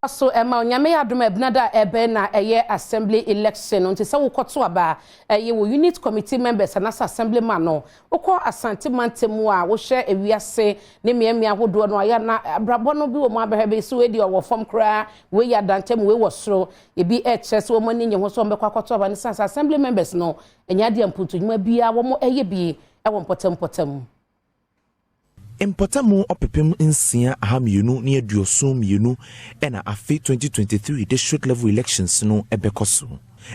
So Emma Nyame Adom ebnada ebe na eye assembly election nti se wo kwoto aba eye wo unit committee members and as assembly man no wo Asante mantemu a wo hye ewiase ne miamia hodo no aya na abrabo no bi wo mu abehebe so we di wo fom kra we ya dantem we wo soro ebi hs wo mani nye ho so mbekwa kwoto aba ne sans assembly members no enya de ampuntu nyuma bia wo mo eye bi e wo potem Importamu opepem insia ahamienu ni aduosum yenu ena afi 2023 district level elections no ebekoso.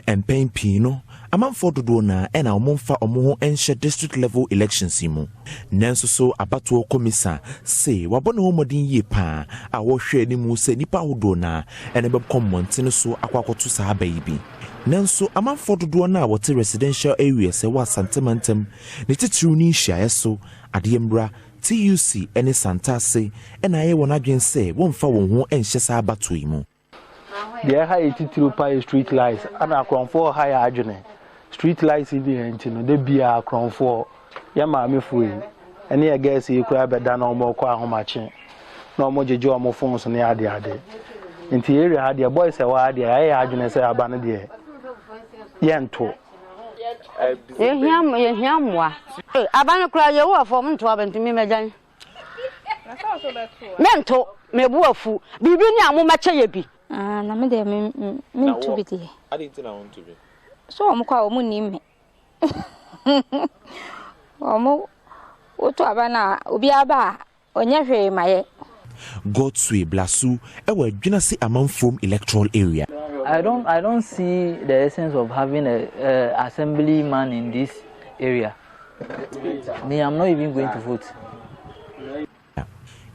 Empen pino amanfo dodo na ena omomfa omo enhye district level elections mu. Nanso so abatoɔ komisa se wabɔ ne homodin yie pa a wo hwɛ ni mu se nipa hodo na ena bɛkɔ mmɔntene so akwakoto saa baabi. Nanso amanfo dodo na wote residential areas e wa Asante mantem ne titiru ni hyiae so adeyembra TUC ene Santase ena ye won adwen se wonfa won ho enhye sa abato yi mu. The high titiru street lights ana akronfo high adwene street lights idi enti no de bia akronfo ya maame fuyi ene ye gas yi kura beda na omo kwa ahomache na omo jeje omo phones ne ade enti area ade boys e wa ade ya adwene se aba ne de yento Yehiamwa. Abana kura ye wo fo mto abantumi mejan. Mento mebu afu. Bibi ni amomache ye bi. Na me de me to bi de. Ade nti na won to bi. So omo kwa omo ni me. Omo oto abana obi aba onye hwe maye. Godswe Blasu ewa adwena se amanfom electoral area. I don't see the essence of having a assemblyman in this area. Me, I'm not even going to vote.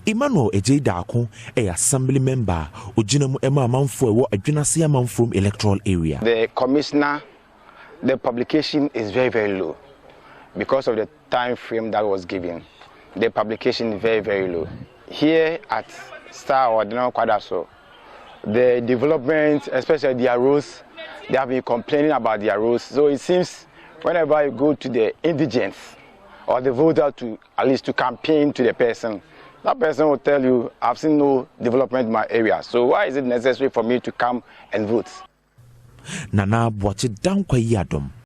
Emmanuel Ejeidako, a assembly member, Ojinamu Emma Amanfo, adwena se amanfom electoral area. The commissioner, the publication is very, very low because of the time frame that was given. The publication is very, very low. Here at Star or Dino Quadaso, the development, especially the roads, they have been complaining about their roads. So it seems whenever you go to the indigents or the voter to at least to campaign to the person, that person will tell you, I've seen no development in my area. So why is it necessary for me to come and vote? Nana Boache Dankwa Adom.